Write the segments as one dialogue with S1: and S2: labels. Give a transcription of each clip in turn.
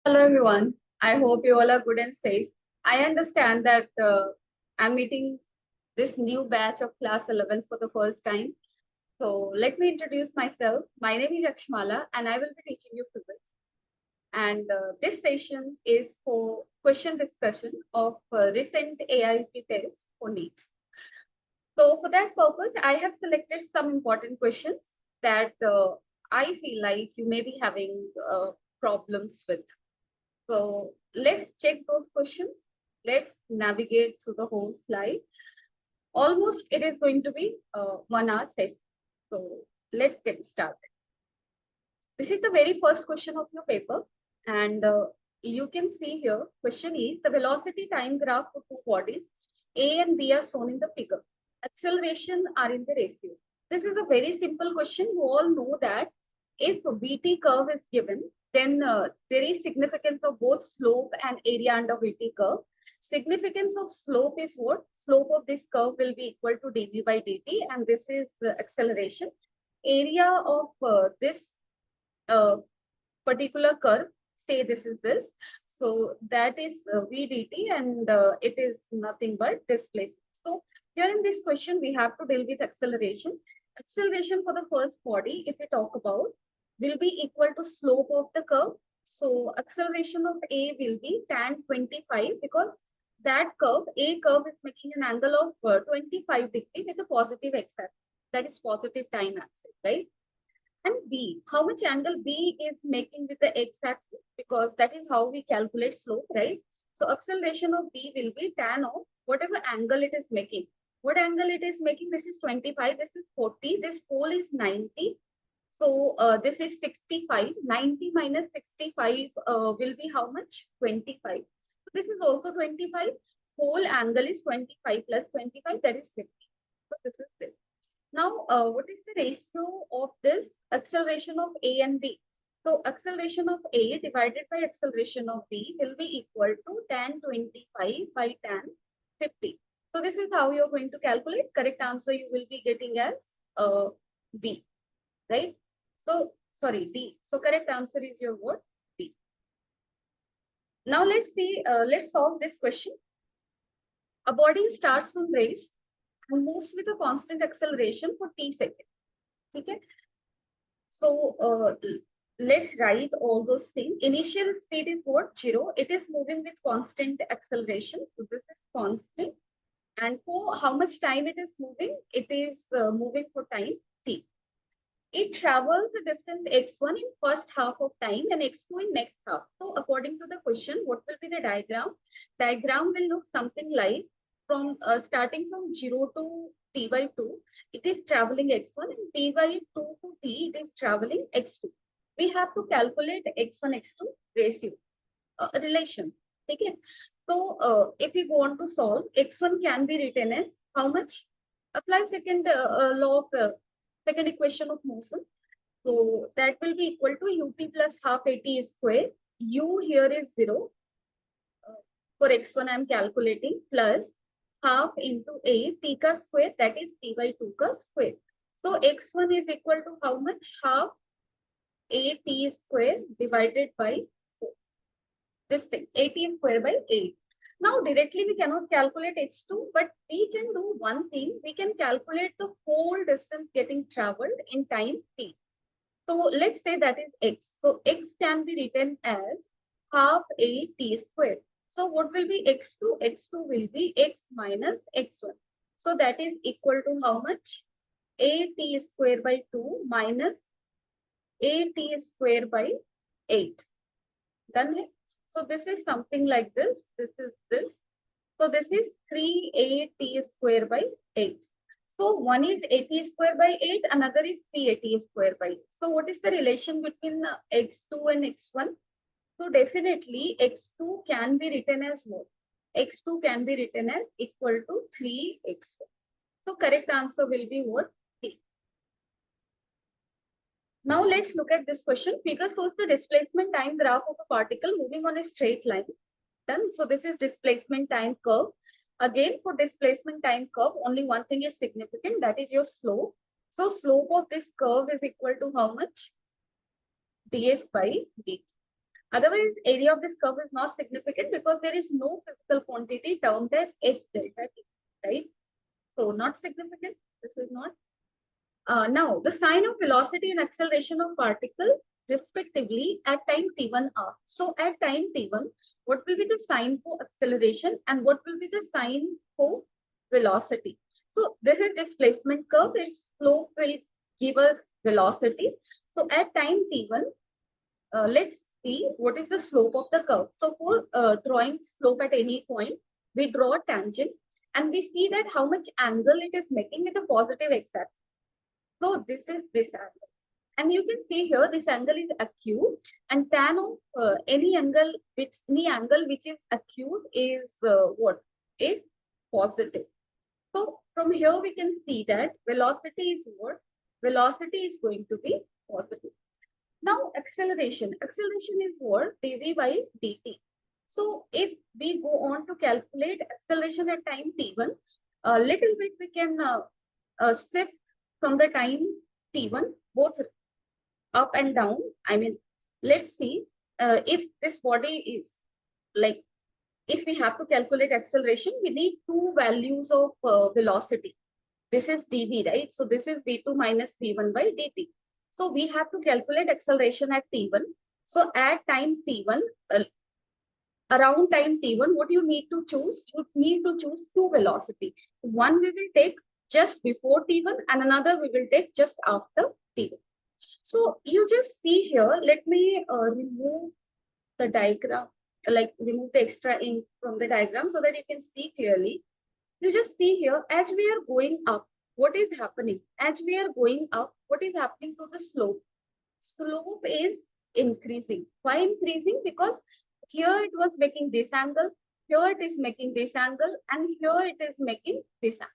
S1: Hello everyone. I hope you all are good and safe. I understand that I'm meeting this new batch of class 11 for the first time. So let me introduce myself. My name is Yakshmala and I will be teaching you physics. And this session is for question discussion of recent AIET test for NEET. So for that purpose, I have selected some important questions that I feel like you may be having problems with. So let's check those questions. Let's navigate through the whole slide. Almost it is going to be 1 hour session. So let's get started. This is the very first question of your paper. And you can see here, question is the velocity time graph for two bodies, A and B are shown in the figure. Acceleration are in the ratio. This is a very simple question. You all know that if VT curve is given, then there is significance of both slope and area under VT curve. Significance of slope is what? Slope of this curve will be equal to dv by dt, and this is acceleration. Area of this particular curve, say this is this. So that is VDT, and it is nothing but displacement. So here in this question, we have to deal with acceleration. Acceleration for the first body, if we talk about, will be equal to slope of the curve. So acceleration of A will be tan 25 because that curve, A curve is making an angle of 25 degree with a positive x-axis. That is positive time axis, right? And B, how much angle B is making with the x-axis, because that is how we calculate slope, right? So acceleration of B will be tan of whatever angle it is making. What angle it is making? This is 25, this is 40, this pole is 90. So this is 65, 90 minus 65 will be how much? 25. So this is also 25. Whole angle is 25 plus 25, that is 50. So this is this. Now, what is the ratio of this acceleration of A and B? So acceleration of A divided by acceleration of B will be equal to tan 25 by tan 50. So this is how you're going to calculate. Correct answer you will be getting as B, right? So, sorry, D. So correct answer is your what? D. Now let's see, let's solve this question. A body starts from rest and moves with a constant acceleration for t seconds. Okay. So let's write all those things. Initial speed is what? 0. It is moving with constant acceleration. So this is constant. And for how much time it is moving? It is moving for time t. It travels a distance x1 in first half of time and x2 in next half. So according to the question, what will be the diagram? Diagram will look something like from starting from 0 to t by 2, it is traveling x1, and t by 2 to t, it is traveling x2. We have to calculate x1, x2 ratio, relation. Okay. So if we go on to solve, x1 can be written as how much? Apply second law of second equation of motion. So that will be equal to ut plus half at square. U here is 0. For x1 I am calculating plus half into a t ka square, that is t by 2 ka square. So x1 is equal to how much? Half a t square divided by 4. This thing, a t square by 8. Now directly we cannot calculate x2, but we can do one thing. We can calculate the whole distance getting traveled in time t. So let's say that is x. So x can be written as half a t square. So what will be x2? x2 will be x minus x1. So that is equal to how much? A t square by 2 minus a t square by 8. Done it? So this is something like this. This is this. So this is 3at square by 8. So one is 80 square by 8, another is 380 square by 8. So what is the relation between x2 and x1? So definitely x2 can be written as what? X2 can be written as equal to 3x1. So correct answer will be what? D. Now let's look at this question. Figure shows the displacement time graph of a particle moving on a straight line. Done. So this is displacement time curve. Again, for displacement time curve, only one thing is significant, that is your slope. So slope of this curve is equal to how much? ds by dt. Otherwise, area of this curve is not significant because there is no physical quantity termed as S delta T, right? So not significant. This is not. Now, the sign of velocity and acceleration of particle respectively at time t1 are. So at time t1, what will be the sign for acceleration and what will be the sign for velocity? So this is displacement curve. Its slope will give us velocity. So at time t1, let's see what is the slope of the curve. So for drawing slope at any point, we draw a tangent and we see that how much angle it is making with a positive x-axis. So this is this angle. And you can see here this angle is acute and tan of any angle which is acute is what is positive. So from here we can see that velocity is what? Velocity is going to be positive. Now acceleration. Acceleration is what? dv by dt. So if we go on to calculate acceleration at time t1, a little bit we can shift from the time t1 both up and down. I mean, let's see if this body is like, if we have to calculate acceleration, we need two values of velocity. This is dv, right? So this is v2 minus v1 by dt. So we have to calculate acceleration at t1. So at time t1, around time t1, what you need to choose? You need to choose two velocity. One we will take just before t1 and another we will take just after t1. So you just see here, let me remove the diagram, like remove the extra ink from the diagram so that you can see clearly. You just see here, as we are going up, what is happening? As we are going up, what is happening to the slope? Slope is increasing. Why increasing? Because here it was making this angle, here it is making this angle, and here it is making this angle.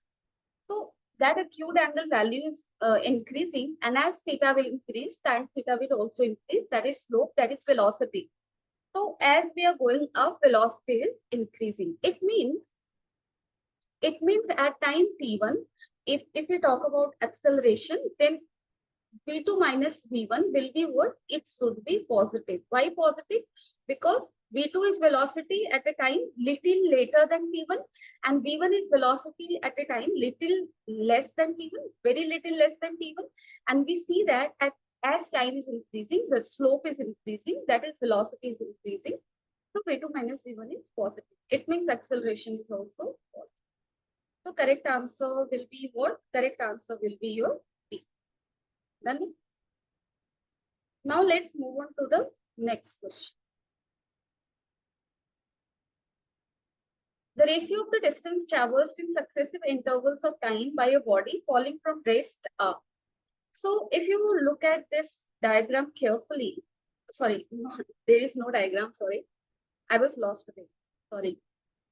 S1: So that acute angle value is increasing, and as theta will increase, tan theta will also increase. That is slope, that is velocity. So as we are going up, velocity is increasing. It means at time t1, if we talk about acceleration, then v2 minus v1 will be what? It should be positive. Why positive? Because v2 is velocity at a time little later than v1, and v1 is velocity at a time little less than v1, very little less than v1. And we see that as time is increasing, the slope is increasing, that is velocity is increasing. So v2 minus v1 is positive. It means acceleration is also positive. So correct answer will be what? Correct answer will be your B. Done. Now let's move on to the next question. The ratio of the distance traversed in successive intervals of time by a body falling from rest up. So if you look at this diagram carefully, sorry, no, there is no diagram, sorry. I was lost with it, sorry.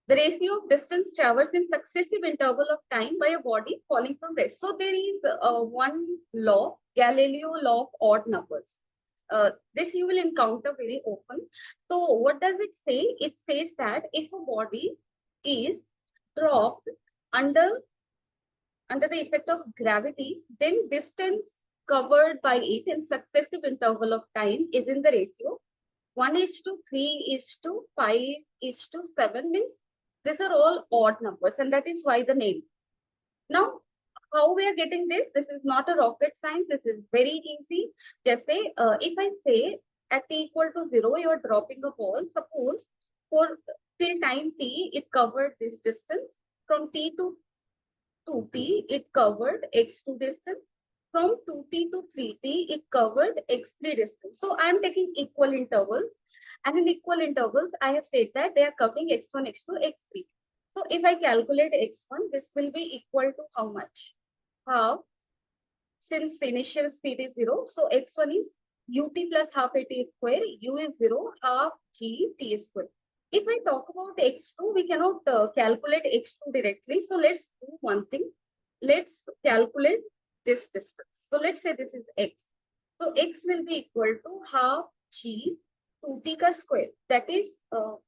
S1: The ratio of distance traversed in successive interval of time by a body falling from rest. So there is one law, Galileo law of odd numbers. This you will encounter very often. So what does it say? It says that if a body is dropped under the effect of gravity, then distance covered by it in successive interval of time is in the ratio 1:3:5:7, means these are all odd numbers, and that is why the name. Now, how we are getting this? This is not a rocket science. This is very easy. Just say, if I say at t equal to 0, you are dropping a ball. Suppose for till time t, it covered this distance. From t to 2t, it covered x2 distance. From 2t to 3t, it covered x3 distance. So I am taking equal intervals. And in equal intervals, I have said that they are covering x1, x2, x3. So if I calculate x1, this will be equal to how much? Half. Since initial speed is 0, so x1 is ut plus half at square, u is 0, half g t square. If I talk about x2, we cannot calculate x2 directly. So let's do one thing. Let's calculate this distance. So let's say this is x. So x will be equal to half g 2t ka square. That is 4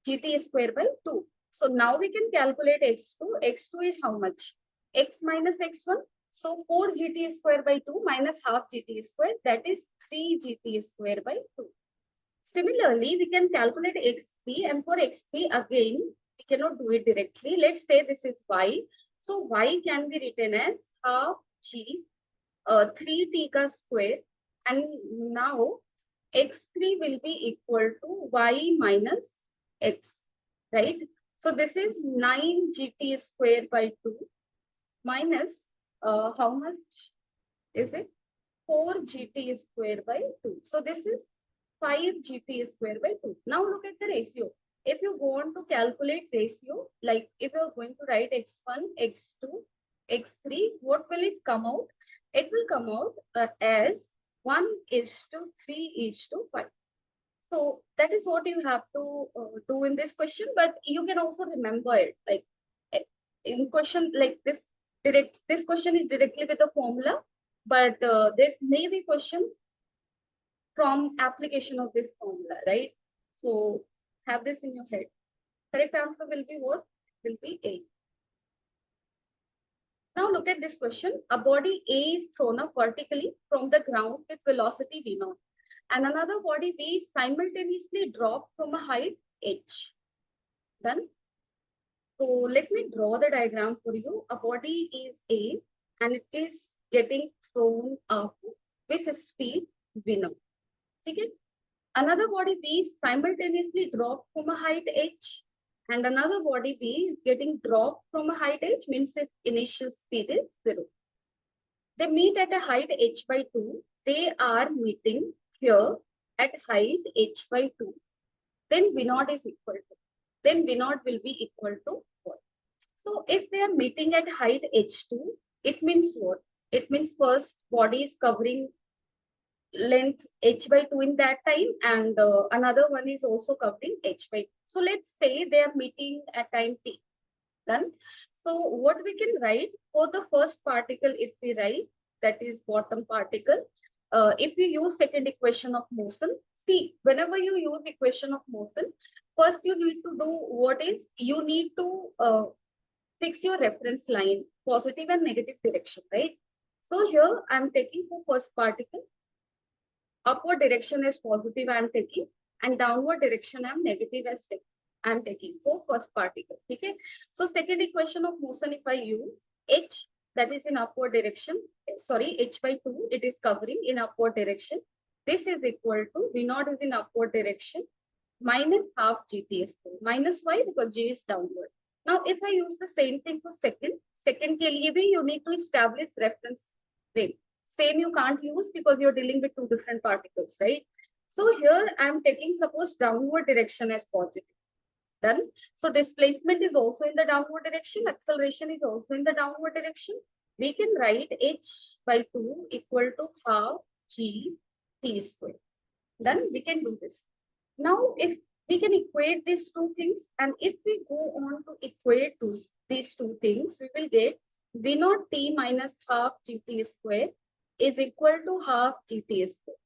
S1: gt square by 2. So now we can calculate x2. x2 is how much? X minus x1. So 4 gt square by 2 minus half gt square. That is 3 gt square by 2. Similarly, we can calculate x3, and for x3 again, we cannot do it directly. Let's say this is y. So y can be written as half g 3t ka square, and now x3 will be equal to y minus x, right? So this is 9 gt square by 2 minus how much is it? 4 gt square by 2. So this is 5 gt square by 2. Now look at the ratio. If you want to calculate ratio, like if you're going to write x1, x2, x3, what will it come out? It will come out as 1 is to 3 is to 5. So that is what you have to do in this question, but you can also remember it. Like eh, in question like this question is directly with the formula, but there may be questions from application of this formula, right? So have this in your head. Correct answer will be what? Will be A. Now look at this question. A body A is thrown up vertically from the ground with velocity v0, and another body B is simultaneously dropped from a height h. Done. So let me draw the diagram for you. A body is A and it is getting thrown up with a speed v0. Okay? Another body B is simultaneously dropped from a height h, and another body B is getting dropped from a height h, means its initial speed is 0. They meet at a height h by 2. They are meeting here at height h by 2. Then v0 is equal to. Then v0 will be equal to what? So if they are meeting at height h2, it means what? It means first body is covering length h by 2 in that time, and another one is also covering h by 2. So let's say they are meeting at time t. Done. So what we can write for the first particle, if we write, that is bottom particle, if we use second equation of motion, see, whenever you use equation of motion, first you need to do what is, you need to fix your reference line, positive and negative direction, right? So here I'm taking for first particle, upward direction is positive I am taking, and downward direction I am negative as I'm taking for first particle. Okay. So second equation of motion, if I use h, that is in upward direction, sorry, h by 2, it is covering in upward direction. This is equal to v0 is in upward direction minus half gt square. Minus why? Because g is downward. Now if I use the same thing for second ke liye bhi you need to establish reference frame. Same you can't use because you're dealing with two different particles, right? So here I'm taking suppose downward direction as positive. Done. So displacement is also in the downward direction. Acceleration is also in the downward direction. We can write h by 2 equal to half g t square. Done. We can do this. Now, if we can equate these two things, and if we go on to equate these two things, we will get v0 t minus half gt square is equal to half gt square.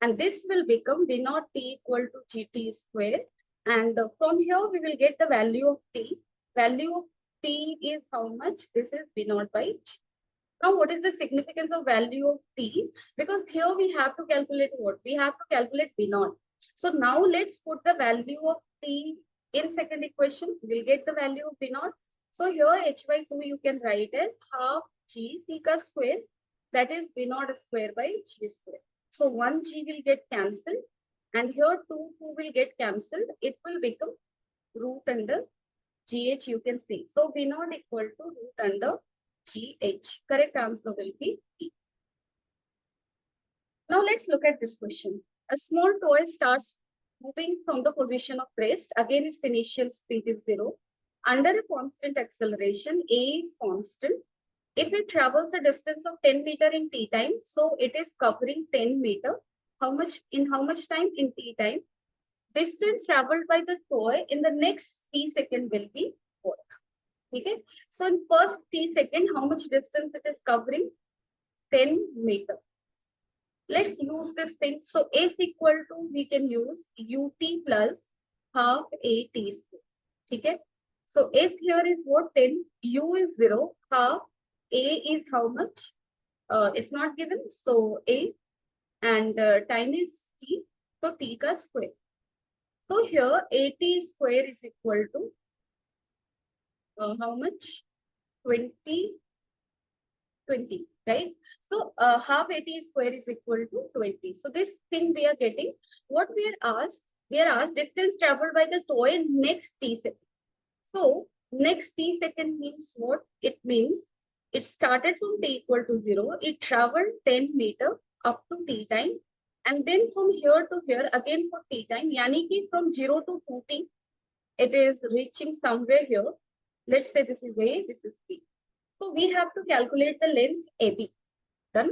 S1: And this will become v0 t equal to gt square. And from here, we will get the value of t. Value of t is how much? This is v0 by g. Now, what is the significance of value of t? Because here we have to calculate what? We have to calculate v0. So now let's put the value of t in second equation. We'll get the value of v0. So here h by 2 you can write as half g t ka square. That is v0 square by g square. So 1 g will get cancelled. And here 2 will get cancelled. It will become root under gh, you can see. So v0 equal to root under gh. Correct answer will be B. Now let's look at this question. A small toy starts moving from the position of rest. Again, its initial speed is 0. Under a constant acceleration, a is constant. If it travels a distance of 10 meter in t time, so it is covering 10 meter. How much time? In t time. Distance traveled by the toy in the next t second will be what? Okay. So in first t second, how much distance it is covering? 10 meter. Let's use this thing. So S equal to, we can use ut plus half at square. Okay. So S here is what? 10. U is 0. Half. A is how much? It's not given. So A, and time is t. So t ka square. So here AT square is equal to how much? 20, 20, right? So half AT square is equal to 20. So this thing we are getting, what we are asked distance traveled by the toy in next t second. So next t second means what? It means it started from t equal to 0. It traveled 10 meter up to t time. And then from here to here again for t time. Yani ki from 0 to 2t, it is reaching somewhere here. Let's say this is A, this is B. So we have to calculate the length AB. Done.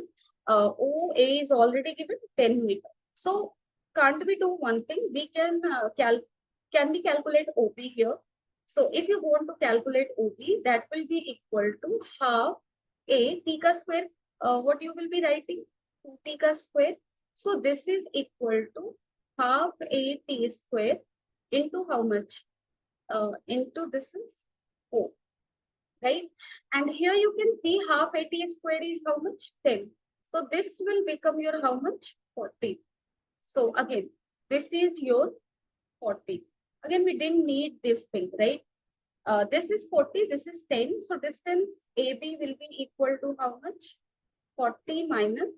S1: OA is already given 10 meter. So can't we do one thing? We can we calculate OB here? So if you want to calculate OB, that will be equal to half A t ka square. What you will be writing? 2t ka square. So this is equal to half A t square into how much? Into this is 4, right? And here you can see half AT square is how much? 10. So this will become your how much? 40. So again, this is your 40. Again, we didn't need this thing, right? This is 40, this is 10. So distance AB will be equal to how much? 40 minus.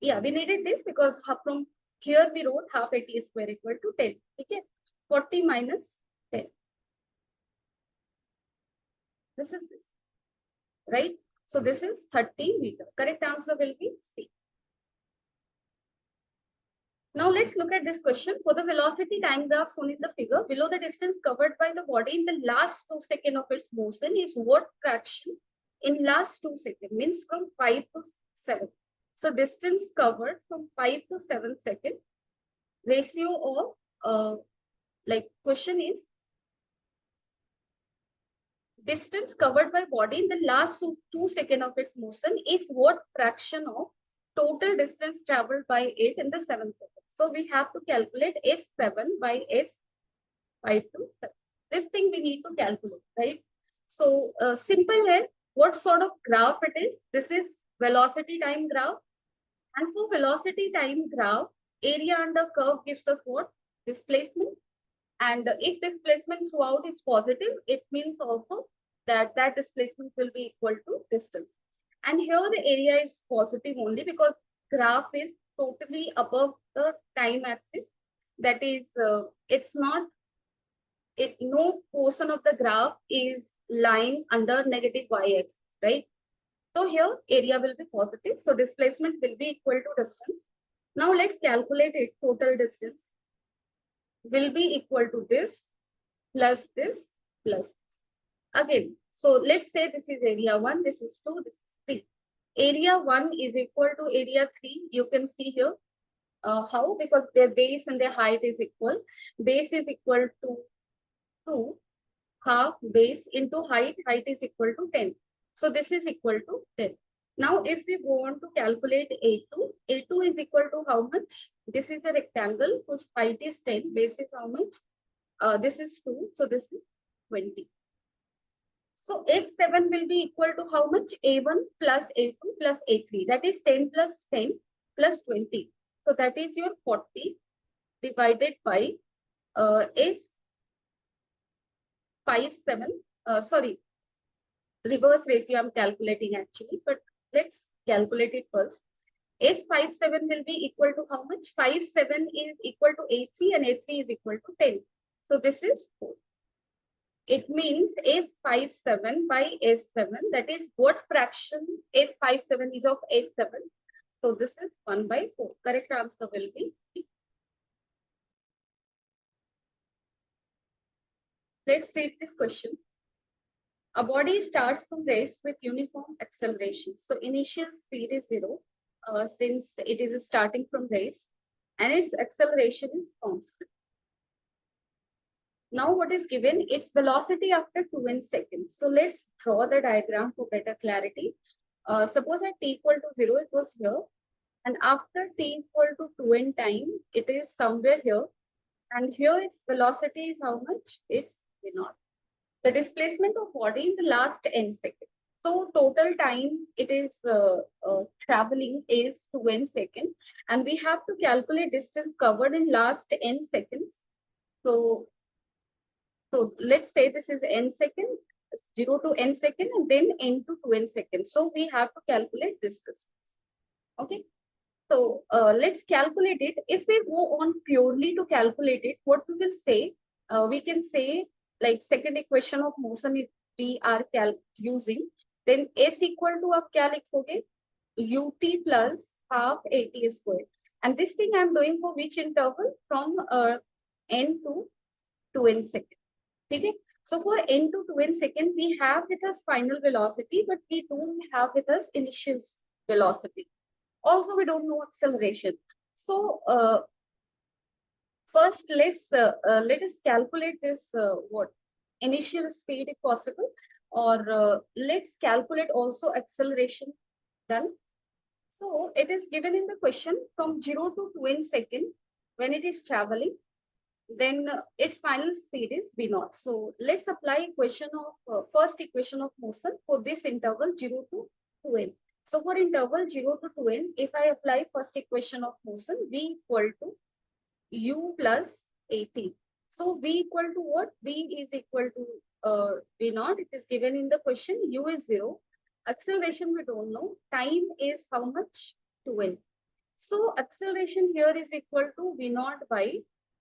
S1: Yeah, we needed this because from here we wrote half AT square equal to 10. Okay, 40 minus 10. This is this, right? So this is 30 meter. Correct answer will be C. Now let's look at this question. For the velocity time graph shown in the figure, below the distance covered by the body in the last 2 seconds of its motion is what fraction in last 2 seconds? Means from 5 to 7. So distance covered from 5 to 7 seconds. Ratio of, like question is, distance covered by body in the last 2 seconds of its motion is what fraction of total distance traveled by it in the 7 seconds. So we have to calculate S7 by S5 to 7. This thing we need to calculate, right? So simple है. What sort of graph it is? This is velocity time graph. And for velocity time graph, area under curve gives us what? Displacement. And if displacement throughout is positive, it means also that that displacement will be equal to distance. And here the area is positive only because graph is totally above the time axis. That is, it's not, no portion of the graph is lying under negative y-axis, right? So here area will be positive. So displacement will be equal to distance. Now let's calculate it. Total distance will be equal to this plus this plus this. Again, so let's say this is area 1, this is 2, this is 3. Area 1 is equal to area 3. You can see here. How? Because their base and their height is equal. Base is equal to 2. Half base into height. Height is equal to 10. So this is equal to 10. Now, if we go on to calculate A2, A2 is equal to how much? This is a rectangle whose height is 10. Base is how much? This is 2. So this is 20. So H7 will be equal to how much? A1 plus A2 plus A3. That is 10 plus 10 plus 20. So that is your 40 divided by S57. Sorry, reverse ratio I'm calculating actually, but let's calculate it first. S57 will be equal to how much? 57 is equal to A3 and A3 is equal to 10. So this is 4. It means S57 by S7, that is what fraction S57 is of S7. So this is 1 by 4. Correct answer will be B. Let's read this question. A body starts from rest with uniform acceleration. So initial speed is 0 since it is starting from rest and its acceleration is constant. Now what is given? Its velocity after 2n seconds. So let's draw the diagram for better clarity. Suppose at t equal to 0, it was here. And after t equal to 2n time, it is somewhere here. And here its velocity is how much? It's v0. The displacement of body in the last n seconds. So total time it is traveling is 2n seconds, and we have to calculate distance covered in last n seconds. So let's say this is n second, 0 to n second, and then n to 2n seconds. So we have to calculate this distance. Okay. So let's calculate it. If we go on purely to calculate it, what we will say, we can say like second equation of motion if we are using, then S equal to आप क्या लिखोगे? UT plus half AT square. And this thing I'm doing for which interval? From n to 2n second. Okay. So for n to 2n second, we have with us final velocity, but we don't have with us initial velocity. Also, we don't know acceleration. So first, let us calculate this what initial speed if possible, or let's calculate also acceleration. Done. So it is given in the question from 0 to 2n second when it is traveling. Then its final speed is v naught. So let's apply equation of first equation of motion for this interval 0 to 2n. So for interval 0 to 2n, if I apply first equation of motion, v equal to u plus at. So v equal to what? V is equal to v naught. It is given in the question. U is 0. Acceleration we don't know. Time is how much? 2n. So acceleration here is equal to v naught by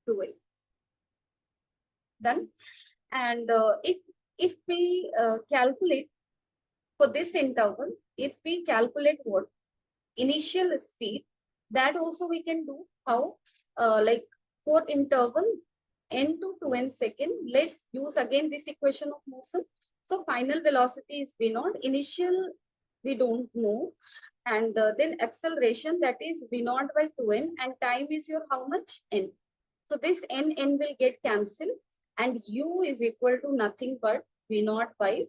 S1: 2n. Done. And if we calculate for this interval, if we calculate what initial speed, that also we can do. How? Like for interval n to 2n second, let's use again this equation of motion. So final velocity is v naught, initial we don't know, and then acceleration, that is v naught by 2n, and time is your how much? N. So this n will get cancelled, and u is equal to nothing but v naught by.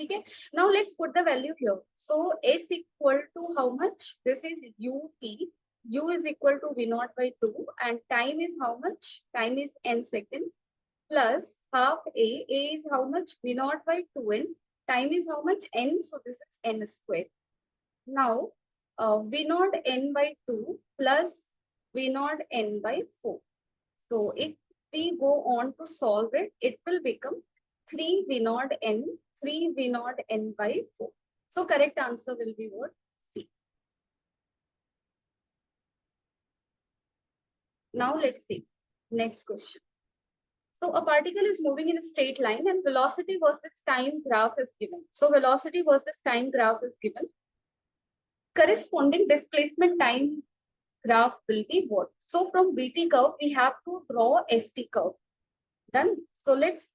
S1: Okay. Now let's put the value here. So S equal to how much? This is ut. U is equal to v naught by 2, and time is how much? Time is n second, plus half a. A is how much? V naught by 2n. Time is how much? N. So this is n square. Now v naught n by 2 plus v naught n by 4. So if we go on to solve it, it will become 3 v naught n, 3 v naught n by 4. So correct answer will be what? C. Now let's see. Next question. So a particle is moving in a straight line and velocity versus time graph is given. So velocity versus time graph is given. Corresponding displacement time graph will be what? So from BT curve, we have to draw ST curve. Done. So let's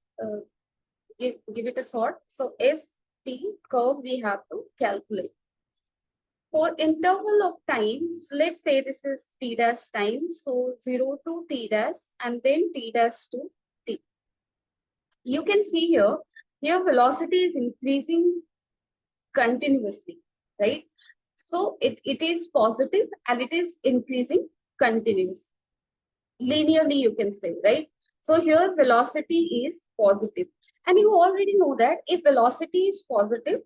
S1: give it a shot. So ST curve we have to calculate. For interval of times, let's say this is t dash time. So 0 to t dash and then t dash to t. You can see here velocity is increasing continuously, right? So it is positive and it is increasing continuously. Linearly, you can say, right? So here velocity is positive. And you already know that if velocity is positive,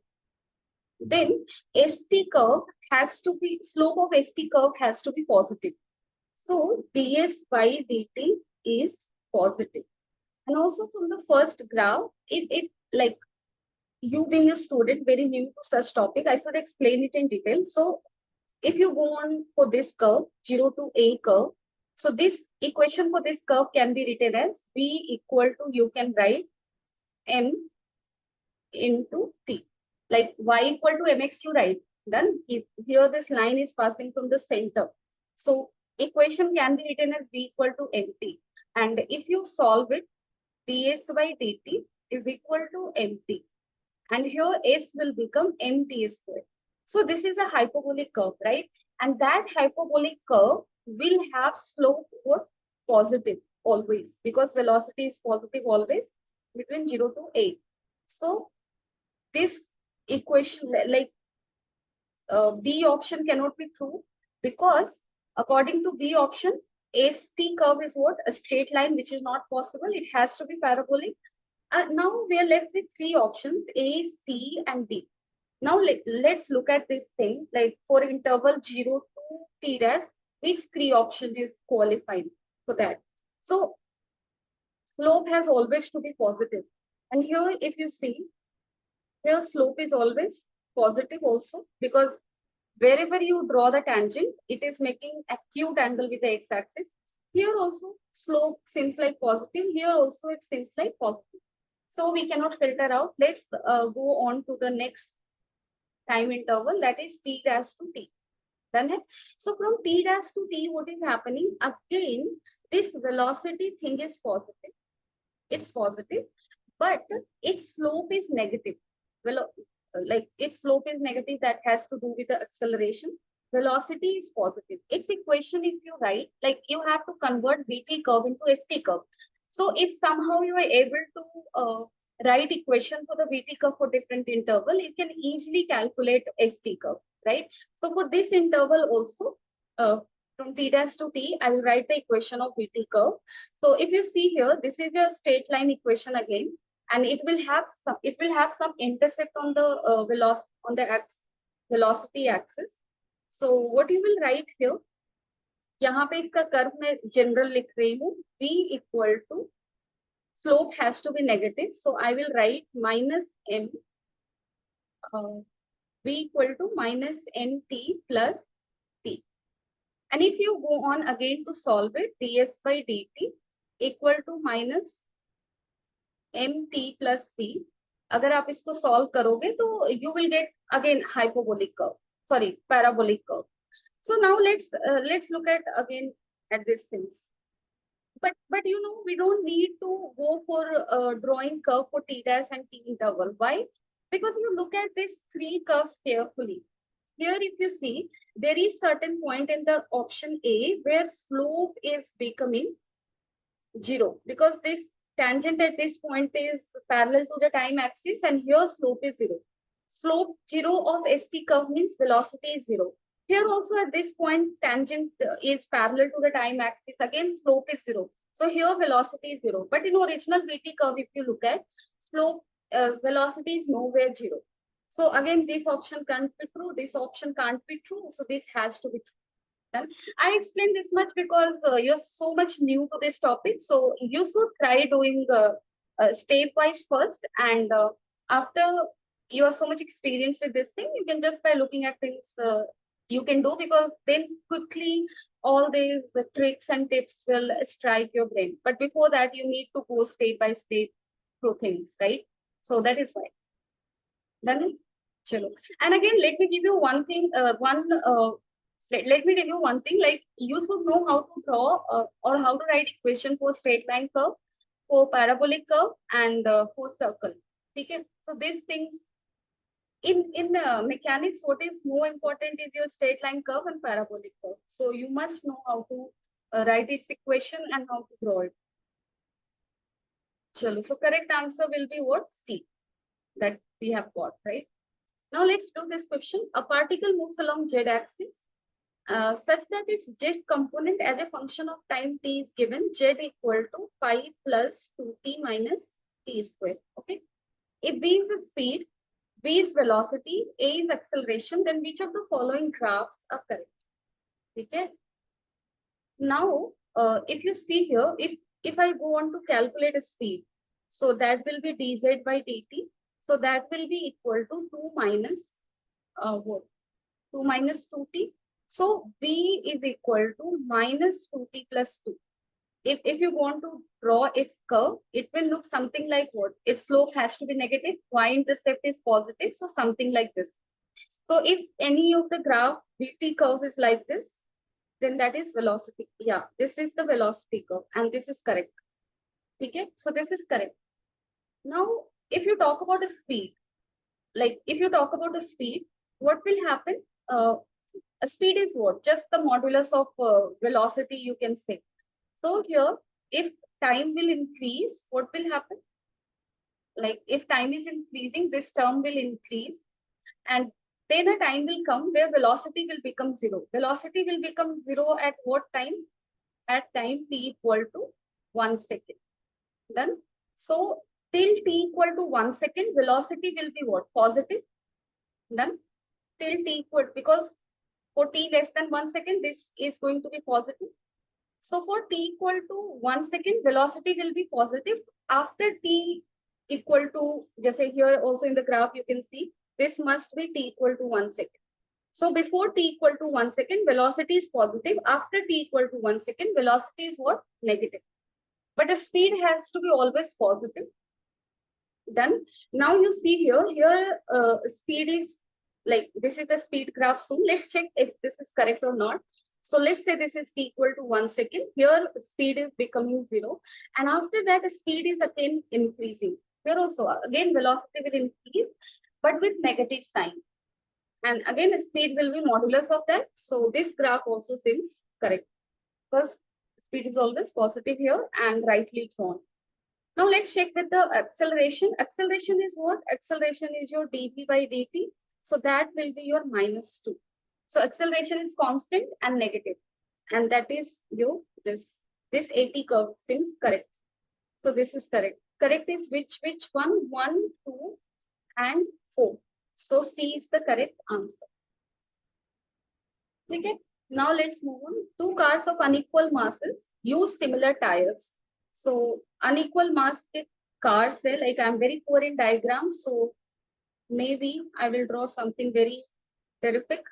S1: then ST curve has to be, slope of ST curve has to be positive. So ds by dt is positive. And also from the first graph, if like you being a student very new to such topic, I should explain it in detail. So if you go on for this curve, 0 to a curve, so this equation for this curve can be written as v equal to, you can write m into t. Like y equal to mx, you write. Then here this line is passing from the center. So equation can be written as v equal to mt. And if you solve it, ds by dt is equal to mt. And here s will become mt square. So this is a hyperbolic curve, right? And that hyperbolic curve will have slope or positive always, because velocity is positive always between 0 to a. So this equation, like B option cannot be true, because according to B option, ST curve is what? A straight line, which is not possible. It has to be parabolic. Now we are left with three options, A, C, and D. Now let's look at this thing, like for interval 0 to t dash, which three option is qualifying for that? So slope has always to be positive. And here, if you see, here slope is always positive also, because wherever you draw the tangent, it is making acute angle with the x-axis. Here also slope seems like positive. Here also it seems like positive. So we cannot filter out. Let's go on to the next time interval, that is t dash to t. Done it? So from t dash to t, what is happening? Again, this velocity thing is positive. It's positive, but its slope is negative. Well, like its slope is negative, that has to do with the acceleration. Velocity is positive. Its equation, if you write, like you have to convert VT curve into ST curve. So if somehow you are able to write equation for the VT curve for different interval, you can easily calculate ST curve, right? So for this interval also, from t dash to t, I will write the equation of VT curve. So if you see here, this is a straight line equation again, and it will have some intercept on the velocity on the velocity axis. So what you will write here, यहाँ पे इसका curve मैं general लिख रही हूँ, v equal to slope has to be negative, so I will write minus m v equal to minus mt plus t. And if you go on again to solve it, ds by dt equal to minus mt plus c. अगर आप इसको solve करोगे तो you will get again hyperbolic curve, sorry, parabolic curve. So now let's look at again at these things. But you know, we don't need to go for drawing curve for t dash and t interval. Why? Because you look at these three curves carefully. Here, if you see, there is certain point in the option A where slope is becoming 0, because this tangent at this point is parallel to the time axis, and here slope is 0. Slope 0 of ST curve means velocity is 0. Here also at this point, tangent is parallel to the time axis. Again, slope is 0. So here velocity is 0. But in original VT curve, if you look at, slope velocity is nowhere 0. So again, this option can't be true. This option can't be true. So this has to be true. I explained this much because you're so much new to this topic. So you should try doing stepwise first, and after you are so much experienced with this thing, you can just by looking at things you can do, because then quickly all these tricks and tips will strike your brain. But before that, you need to go step by step through things, right? So that is why. Done. Chalo. And again, let me give you one thing, let me tell you one thing, like you should know how to draw or how to write equation for straight line curve, for parabolic curve, and for circle. Okay? So these things, in mechanics, what is more important is your straight line curve and parabolic curve. So you must know how to write its equation and how to draw it. Chalo. So correct answer will be what? C, that we have got, right? Now let's do this question. A particle moves along z-axis such that its z component as a function of time t is given, z equal to 5 plus 2t minus t square. Okay. If v is the speed, v is velocity, a is acceleration, then which of the following graphs are correct? Okay. Now, if you see here, if I go on to calculate a speed, so that will be dz by dt. So that will be equal to 2 minus what? 2 minus 2t. So v is equal to minus 2t plus 2. If you want to draw its curve, it will look something like what? Its slope has to be negative, y-intercept is positive, so something like this. So if any of the graph vt curve is like this, then that is velocity. Yeah, this is the velocity curve, and this is correct. Okay, so this is correct. Now, if you talk about the speed, like if you talk about the speed, what will happen? A speed is what? Just the modulus of velocity, you can say. So here, if time will increase, what will happen? Like if time is increasing, this term will increase, and then a time will come where velocity will become 0. Velocity will become 0 at what time? At time t equal to 1 second. Done. So till t equal to 1 second, velocity will be what? Positive. Then till t equal, because for t less than 1 second, this is going to be positive. So for t equal to 1 second, velocity will be positive. After t equal to, just say here also in the graph, you can see this must be t equal to 1 second. So before t equal to 1 second, velocity is positive. After t equal to 1 second, velocity is what? Negative. But the speed has to be always positive. Then now you see here speed is like, this is the speed graph. So let's check if this is correct or not. So let's say this is t equal to 1 second. Here speed is becoming 0. And after that, the speed is again increasing. Here also, again, velocity will increase, but with negative sign. And again, the speed will be modulus of that. So this graph also seems correct, because speed is always positive here and rightly drawn. Now let's check with the acceleration. Acceleration is what? Acceleration is your dv by dt. So that will be your -2. So acceleration is constant and negative. And that is your, this AT curve seems correct. So this is correct. Correct is which one? 1, 2, and 4. So C is the correct answer. Okay. Now let's move on. Two cars of unequal masses use similar tires. So unequal mass cars say, like, I'm very poor in diagrams, so maybe I will draw something very terrific.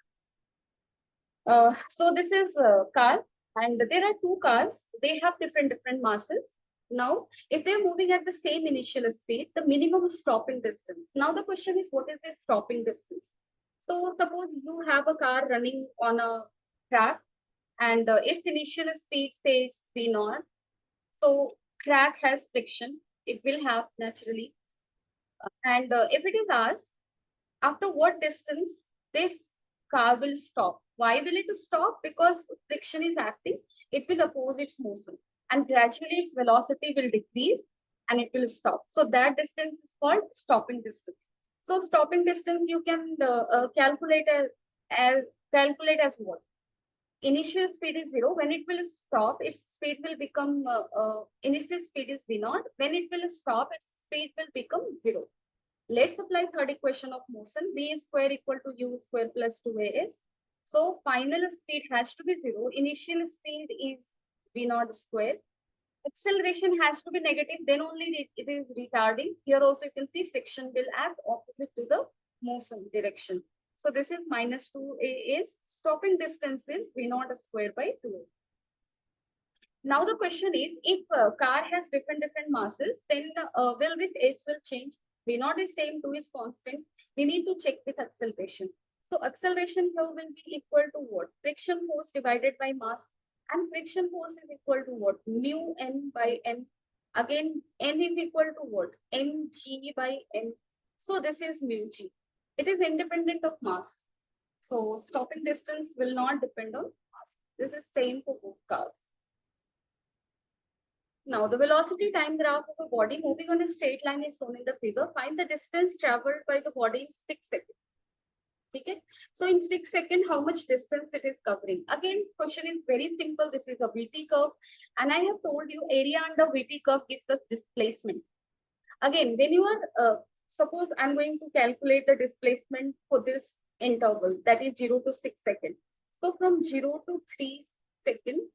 S1: So this is a car, and there are two cars. They have different masses. Now, if they're moving at the same initial speed, the minimum stopping distance. Now the question is, what is the stopping distance? So suppose you have a car running on a track, and its initial speed says V0. So track has friction. It will have naturally. And if it is asked, after what distance this car will stop? Why will it stop? Because friction is acting. It will oppose its motion. And gradually its velocity will decrease and it will stop. So that distance is called stopping distance. So stopping distance you can calculate as what? Initial speed is 0. When it will stop, its speed will become, initial speed is V0. When it will stop, its speed will become 0. Let's apply third equation of motion. V square equal to U square plus 2AS. So final speed has to be 0. Initial speed is V0 square. Acceleration has to be negative. Then only it is retarding. Here also you can see friction will act opposite to the motion direction. So this is -2A is stopping distance is V0 square by 2A. Now the question is, if a car has different masses, then will this S will change? V0 is same, 2 is constant. We need to check with acceleration. So acceleration here will be equal to what? Friction force divided by mass. And friction force is equal to what? Mu n by m. Again, n is equal to what? mg by n. So this is mu g. It is independent of mass. So stopping distance will not depend on mass. This is same for both cars. Now, the velocity time graph of a body moving on a straight line is shown in the figure. Find the distance traveled by the body in 6 seconds. Okay. So, in 6 seconds, how much distance it is covering? Again, question is very simple. This is a VT curve. And I have told you area under VT curve gives us displacement. Again, when you are, suppose I'm going to calculate the displacement for this interval, that is 0 to 6 seconds. So, from 0 to 3 seconds,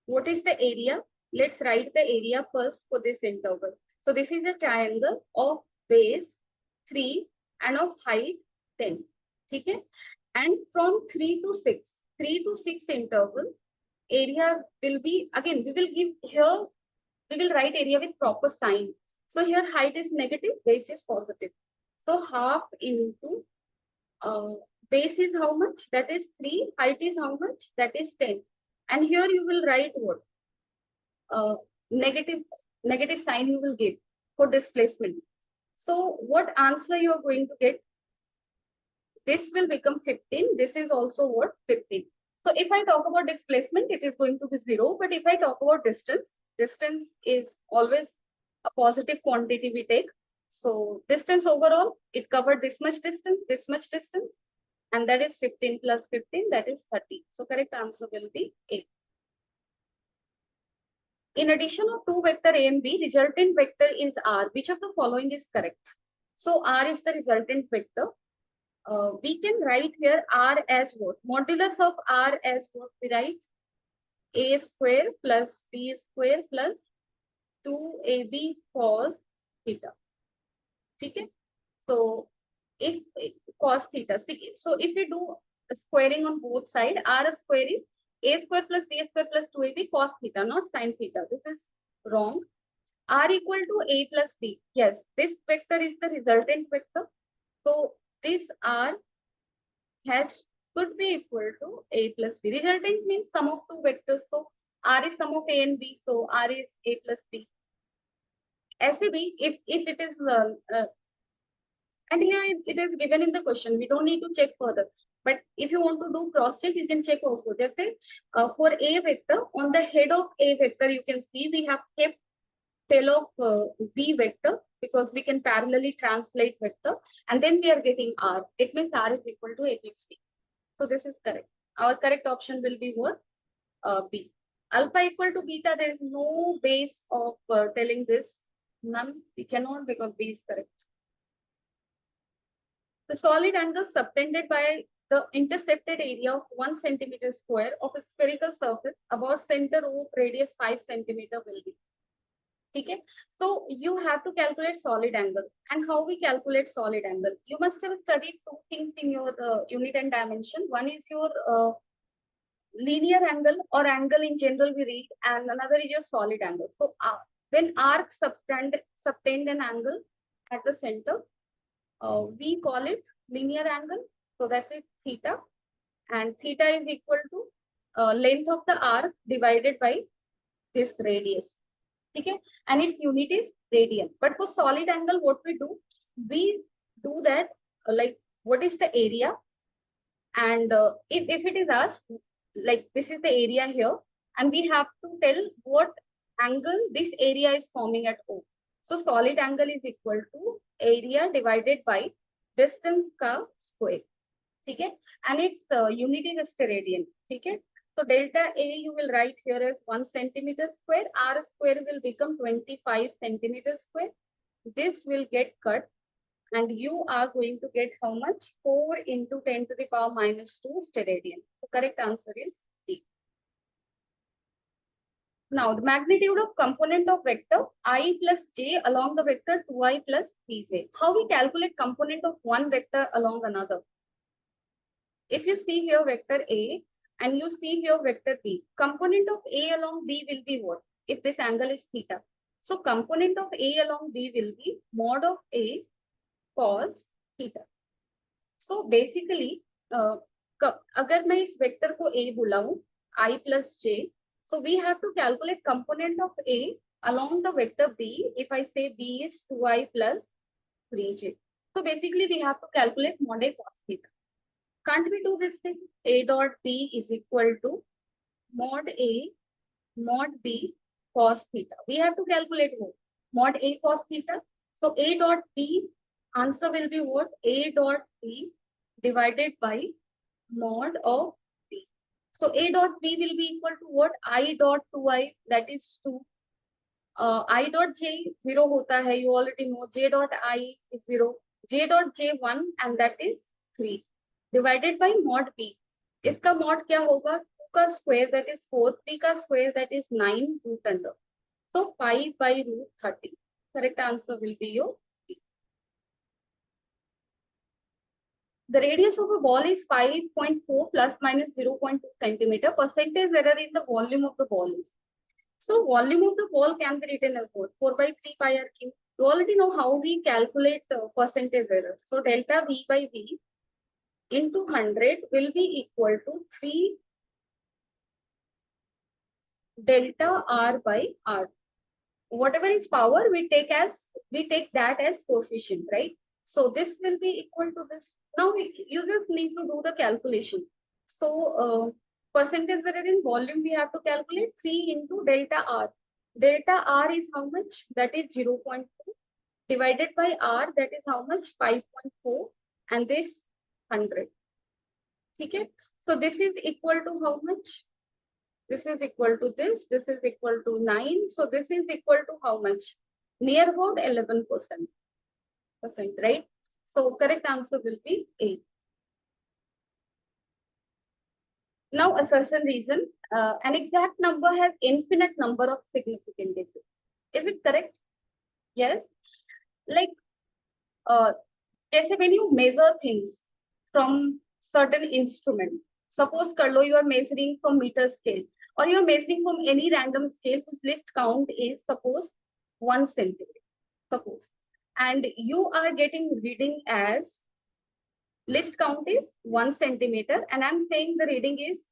S1: what is the area? Let's write the area first for this interval. So this is a triangle of base 3 and of height 10. Okay? And from 3 to 6 interval, area will be, again, we will give here, we will write area with proper sign. So here height is negative, base is positive. So half into base is how much? That is 3. Height is how much? That is 10. And here you will write what? Negative sign you will give for displacement. So what answer you are going to get? This will become 15. This is also what? 15. So if I talk about displacement, it is going to be 0. But if I talk about distance is always a positive quantity we take. So distance overall, it covered this much distance, and that is 15 plus 15, that is 30. So correct answer will be A. In addition of two vector A and B, resultant vector is R. Which of the following is correct? So R is the resultant vector. We can write here R as what? Modulus of R as what we write? A square plus B square plus 2AB cos theta. Okay? So if cos theta. So if we do squaring on both sides, R square is A square plus B square plus 2AB cos theta, not sin theta. This is wrong. R equal to A plus B. Yes, this vector is the resultant vector. So this R has could be equal to A plus B. Resultant means sum of two vectors. So R is sum of A and B. So R is A plus B. SAB, if it is and here it is given in the question. We don't need to check further. But if you want to do cross check, you can check also. Just say for A vector, on the head of A vector, you can see we have kept tail of B vector because we can parallelly translate vector, and then we are getting R. It means R is equal to A plus B. So this is correct. Our correct option will be what? B. Alpha equal to beta, there is no base of telling this. None. We cannot because B is correct. The solid angle subtended by the intercepted area of 1 centimeter square of a spherical surface about center of radius 5 centimeter will be. Okay? So you have to calculate solid angle. And how we calculate solid angle? You must have studied two things in your unit and dimension. One is your linear angle or angle in general we read, and another is your solid angle. So when arc subtend an angle at the center, we call it linear angle. So that's it, theta. And theta is equal to length of the arc divided by this radius. Okay? And its unit is radian. But for solid angle, what we do that like what is the area? And if it is asked, like this is the area here, and we have to tell what angle this area is forming at O. So solid angle is equal to area divided by distance ka square. Okay? And its unit is radian. Okay? So delta A you will write here as 1 centimeter square. R square will become 25 centimeter square. This will get cut. And you are going to get how much? 4 into 10 to the power minus 2 steradian. The correct answer is D. Now, the magnitude of component of vector I plus j along the vector 2i plus 3j. How we calculate component of one vector along another? If you see here vector A and you see here vector B, component of A along B will be what? If this angle is theta. So component of A along B will be mod of A cos theta. So basically, अगर मैं इस vector को A बुलाऊं I plus j, so we have to calculate component of A along the vector B. If I say B is 2i plus 3j, so basically we have to calculate mod A cos theta. Can't we do this thing? A dot B is equal to mod A mod B cos theta. We have to calculate what? Mod A cos theta. So A dot B answer will be what? A dot B divided by mod of B. So A dot B will be equal to what? I dot 2i, that is 2. I dot j 0 hota hai, you already know. J dot I is 0. J dot j 1 and that is 3. Divided by mod B. इसका mod क्या होगा? 2 का square that is 4, 3 का square that is 9 root under. So 5 by root 30. Correct answer will be your B. The radius of a ball is 5.4 plus minus 0.2 centimeter. Percentage error in the volume of the ball is. So volume of the ball can be written as what? 4 by 3 pi r cube. You already know how we calculate percentage error. So delta V by V into 100 will be equal to 3 delta R by R. Whatever is power, we take that as coefficient, right? So this will be equal to this. Now you just need to do the calculation. So percentage error in volume we have to calculate 3 into delta R. Delta R is how much? That is 0.2 divided by R, that is how much? 5.4 and this 100. Okay? So this is equal to how much? This is equal to this. This is equal to 9. So this is equal to how much? Near about 11%, right? So correct answer will be A. Now assertion reason. An exact number has infinite number of significant digits. Is it correct? Yes. Like, जैसे when you measure things from certain instrument, suppose कर लो you are measuring from meter scale or you are measuring from any random scale whose list count is suppose 1 centimeter, suppose, and you are getting reading as list count is 1 centimeter and I'm saying the reading is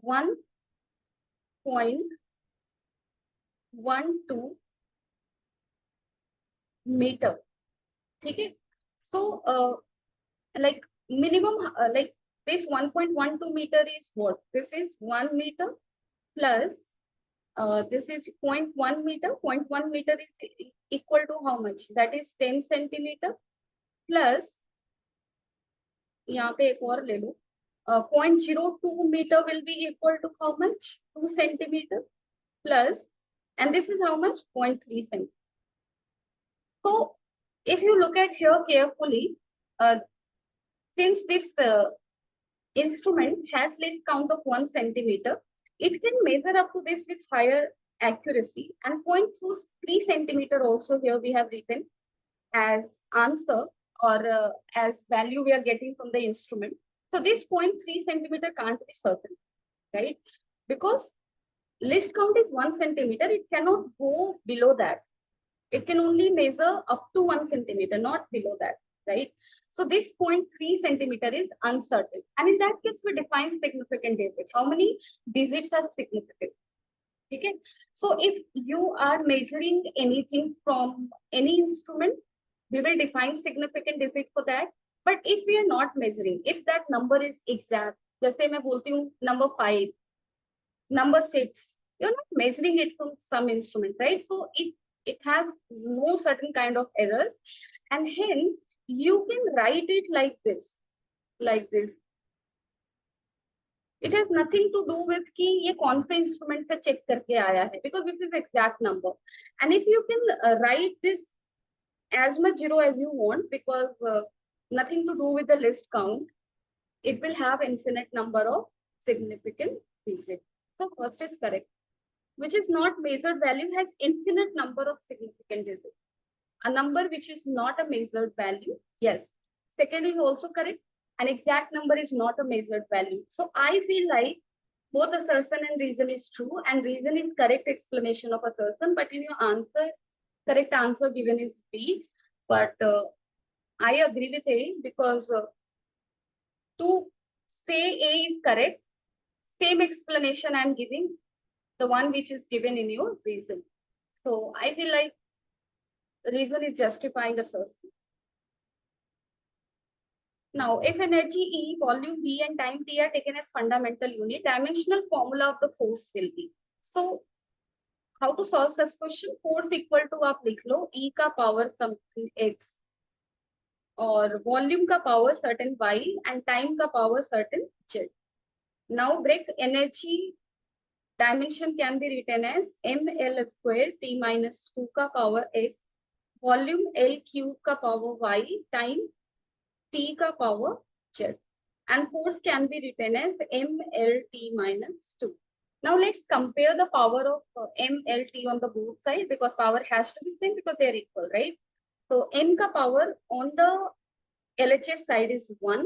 S1: 1.12 meter. Okay, so like minimum like this 1.12 meter is what? This is 1 meter plus this is 0.1 meter. 0.1 meter is equal to how much? That is 10 centimeter plus यहाँ पे एक और ले लो 0.02 meter will be equal to how much? 2 centimeter plus, and this is how much? 0.3 centimeter. So if you look at here carefully, since this instrument has list count of 1 centimeter, it can measure up to this with higher accuracy, and 0.3 centimeter also here we have written as answer or as value we are getting from the instrument. So this 0.3 centimeter can't be certain, right? Because list count is 1 centimeter, it cannot go below that. It can only measure up to 1 centimeter, not below that, right? So this 0.3 centimeter is uncertain. And in that case, we define significant digit. How many digits are significant? Okay. So if you are measuring anything from any instrument, we will define significant digit for that. But if we are not measuring, if that number is exact, जैसे मैं बोलती हूँ number 5, number 6, you're not measuring it from some instrument, right? So it has no certain kind of errors, and hence you can write it like this, like this. It has nothing to do with कि ये कौन से instrument से check करके आया है, because this is exact number. And if you can write this as much zero as you want, because nothing to do with the list count, it will have infinite number of significant digits. So first is correct. Which is not measured value has infinite number of significant digits. A number which is not a measured value, yes. Second is also correct. An exact number is not a measured value. So I feel like both assertion and reason is true, and reason is correct explanation of assertion, but in your answer, correct answer given is B. But I agree with A, because to say A is correct, same explanation I am giving, the one which is given in your reason. So I feel like reason is justifying assertion. Now, if energy E, volume V, and time T are taken as fundamental unit, dimensional formula of the force will be. So, how to solve such question? Force equal to आप लिख लो E का power something X, और volume का power certain Y, and time का power certain Z. Now, break energy dimension can be written as ml square T minus 2 का power X, volume L cube का power Y, time T का power Z, and force can be written as mlt minus 2. Now let's compare the power of mlt on the both sides, because power has to be same because they are equal, right? So m का power on the LHS side is 1,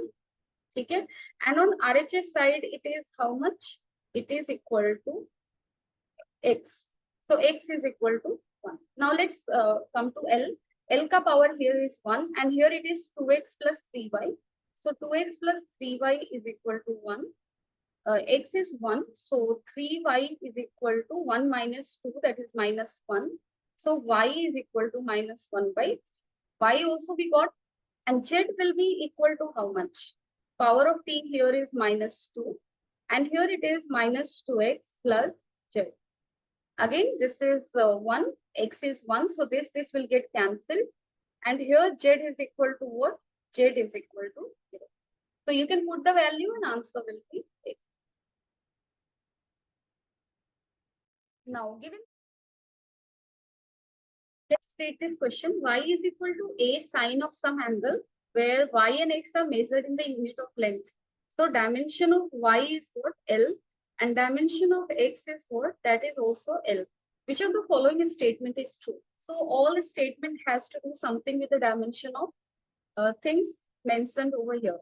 S1: okay? And on RHS side it is how much? It is equal to x. So x is equal to 1. Now let's come to L. L ka power here is 1, and here it is 2x plus 3y. So 2x plus 3y is equal to 1. X is 1, so 3y is equal to 1 minus 2, that is minus 1. So y is equal to minus 1 by 3. Y also we got, and z will be equal to how much? Power of t here is minus 2, and here it is minus 2x plus z. Again, this is 1, x is 1, so this will get cancelled. And here z is equal to what? Z is equal to 0. So you can put the value and answer will be 8. Now, given, let's take this question. Y is equal to a sine of some angle where y and x are measured in the unit of length. So dimension of y is what? L, and dimension of x is what? That is also L. Which of the following statement is true? So all statement has to do something with the dimension of things mentioned over here.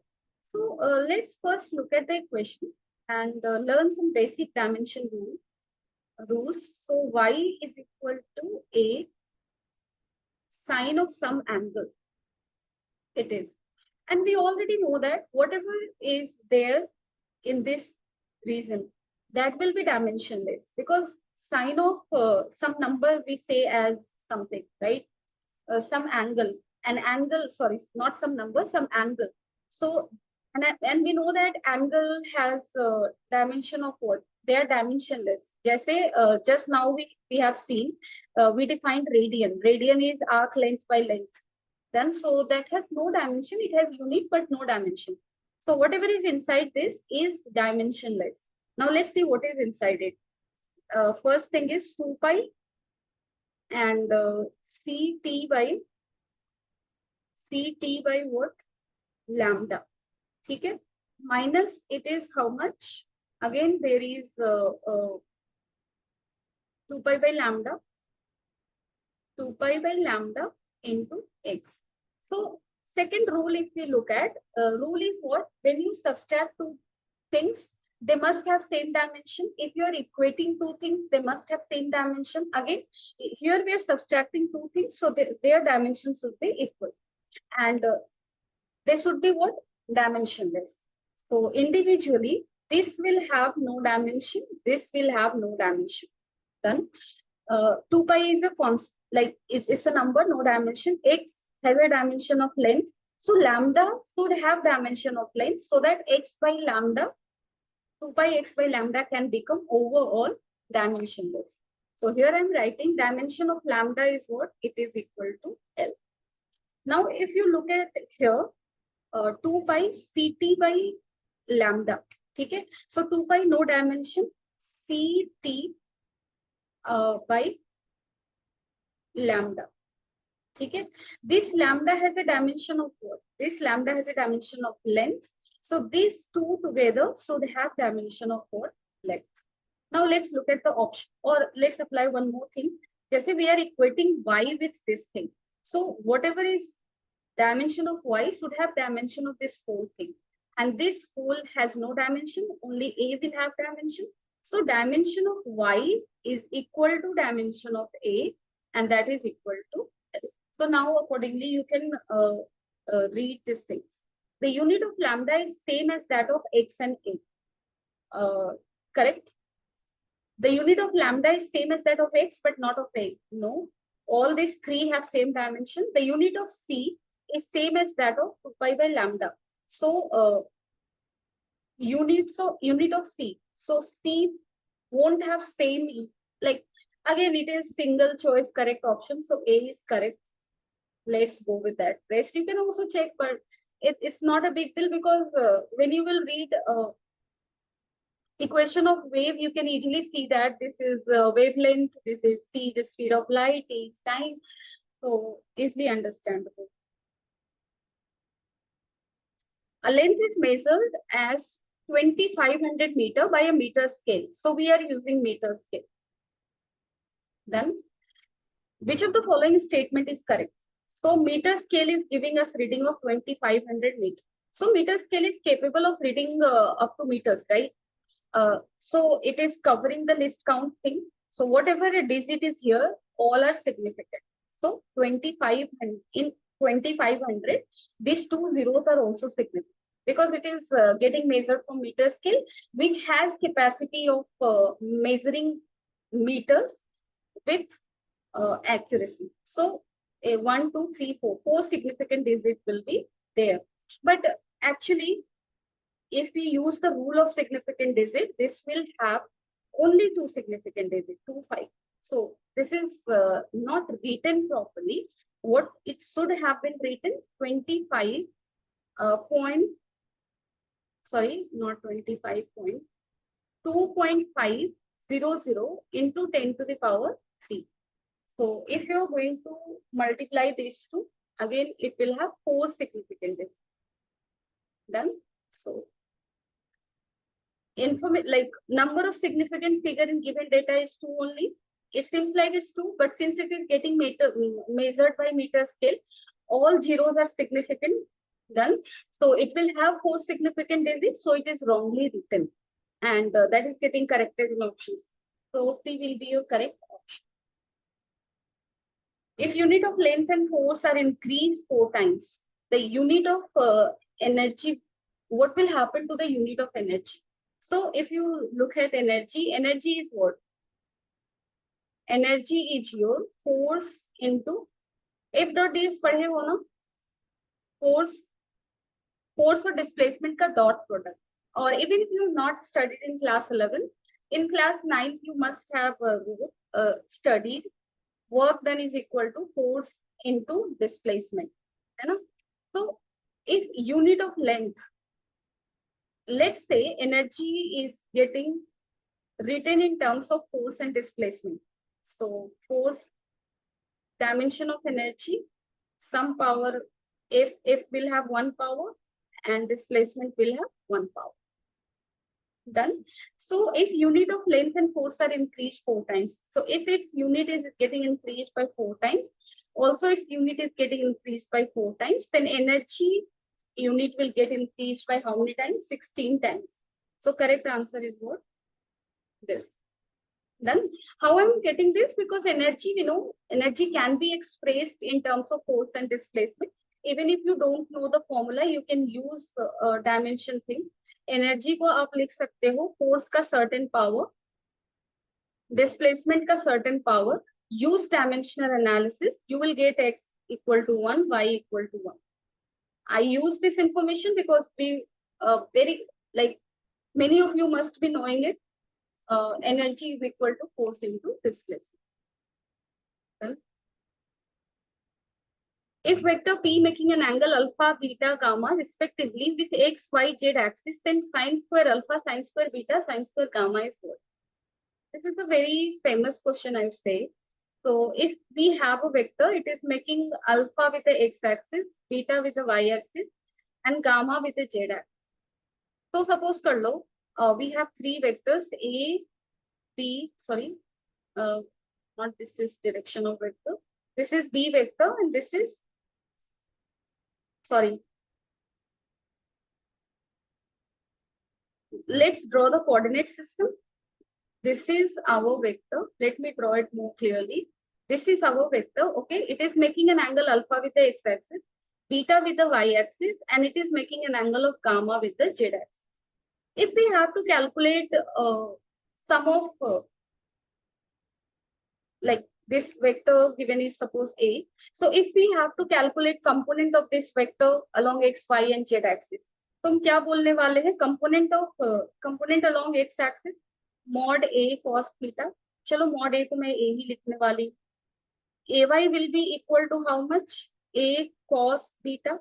S1: So let's first look at the equation and learn some basic dimension rules. So y is equal to a sine of some angle. It is. And we already know that whatever is there in this region, that will be dimensionless because sine of some number we say as something, right? Some angle, an angle, sorry, not some number, some angle. So, and we know that angle has dimension of what? They are dimensionless. Just now we have seen, we defined radian. Radian is arc length by length. Then so that has no dimension. It has unit but no dimension. So whatever is inside this is dimensionless. Now let's see what is inside it. First thing is 2 pi and ct by what? Lambda. Okay. Minus it is how much? Again, there is 2 pi by lambda. 2 pi by lambda into x. So second rule, if we look at, rule is what? When you subtract two things, they must have same dimension. If you are equating two things, they must have same dimension. Again, here we are subtracting two things, so their dimensions should be equal. And they should be what? Dimensionless. So individually, this will have no dimension, this will have no dimension. Then 2 pi is a constant, like it's a number, no dimension. X has a dimension of length. So lambda should have dimension of length so that x by lambda, 2 pi x by lambda can become overall dimensionless. So here I'm writing dimension of lambda is what? It is equal to L. Now if you look at here, 2 pi ct by lambda. Okay, so 2 pi no dimension, ct by lambda. Okay, this lambda has a dimension of what? This lambda has a dimension of length. So these two together should have dimension of what? Length. Now let's look at the option, or let's apply one more thing. Just say we are equating y with this thing. So whatever is dimension of y should have dimension of this whole thing. And this whole has no dimension, only a will have dimension. So dimension of y is equal to dimension of a, and that is equal to L. So now accordingly you can read these things. The unit of lambda is same as that of x and a. Correct? The unit of lambda is same as that of x but not of a. No. All these three have same dimension. The unit of c is same as that of 2 pi by lambda. So unit of c. So c won't have same, like again it is single choice correct option. So A is correct. Let's go with that. Rest you can also check, but it's not a big deal because when you will read equation of wave, you can easily see that this is wavelength, this is c, the speed of light, t is time. So easily understandable. A length is measured as 2500 meter by a meter scale. So we are using meter scale. Then, which of the following statement is correct? So meter scale is giving us reading of 2500 meter. So meter scale is capable of reading up to meters, right? So it is covering the list count thing. So whatever a digit is here, all are significant. So 2500, in 2500, these two zeros are also significant because it is getting measured from meter scale, which has capacity of measuring meters with accuracy. So a 1, 2, 3, 4, 4 significant digits will be there. But actually, if we use the rule of significant digit, this will have only 2 significant digits, 2, 5. So this is not written properly. What it should have been written 25 point, sorry, not 25 point, 2.5 00 into 10 to the power 3. So if you're going to multiply these two, again, it will have 4 significant digits. Done. So like number of significant figure in given data is 2 only. It seems like it's 2, but since it is getting measured by meter scale, all zeros are significant. Done. So it will have 4 significant digits, so it is wrongly written. And that is getting corrected in options. So C will be your correct option. If unit of length and force are increased 4 times, the unit of energy, what will happen to the unit of energy? So if you look at energy, energy is what? Energy is your force into F dot D is पढ़े हो ना? Force or displacement का dot product. Or even if you have not studied in class 11, in class 9 you must have studied work done is equal to force into displacement. है ना? So if unit of length, let's say energy is getting written in terms of force and displacement. So force, dimension of energy, some power, if will have 1 power and displacement will have 1 power. Done. So if unit of length and force are increased 4 times, so if its unit is getting increased by 4 times, also its unit is getting increased by 4 times, then energy unit will get increased by how many times? 16 times. So correct answer is what? This. Then how I'm getting this? Because energy, energy can be expressed in terms of force and displacement. Even if you don't know the formula, you can use dimension thing. Energy को आप लिख सकते हो force का certain power, displacement का certain power. Use dimensional analysis. You will get x equal to 1, y equal to 1. I use this information because we many of you must be knowing it. Energy is equal to force into displacement. Well, if vector P making an angle alpha, beta, gamma respectively with x, y, z axis, then sine square alpha, sine square beta, sine square gamma is what? This is a very famous question, I would say. So if we have a vector, it is making alpha with the x-axis, beta with the y-axis, and gamma with the z-axis. So suppose kar lo, we have 3 vectors, A, B, sorry, not this is direction of vector. This is B vector and this is, sorry. Let's draw the coordinate system. This is our vector. Let me draw it more clearly. This is our vector, okay? It is making an angle alpha with the x-axis, beta with the y-axis, and it is making an angle of gamma with the z-axis. If we have to calculate sum of like this vector given is suppose A. So if we have to calculate component of this vector along x, y, and z axis, तो हम क्या बोलने वाले हैं? Component along x axis mod A cos theta. चलो mod A को मैं A ही लिखने वाली. AY will be equal to how much? A cos beta,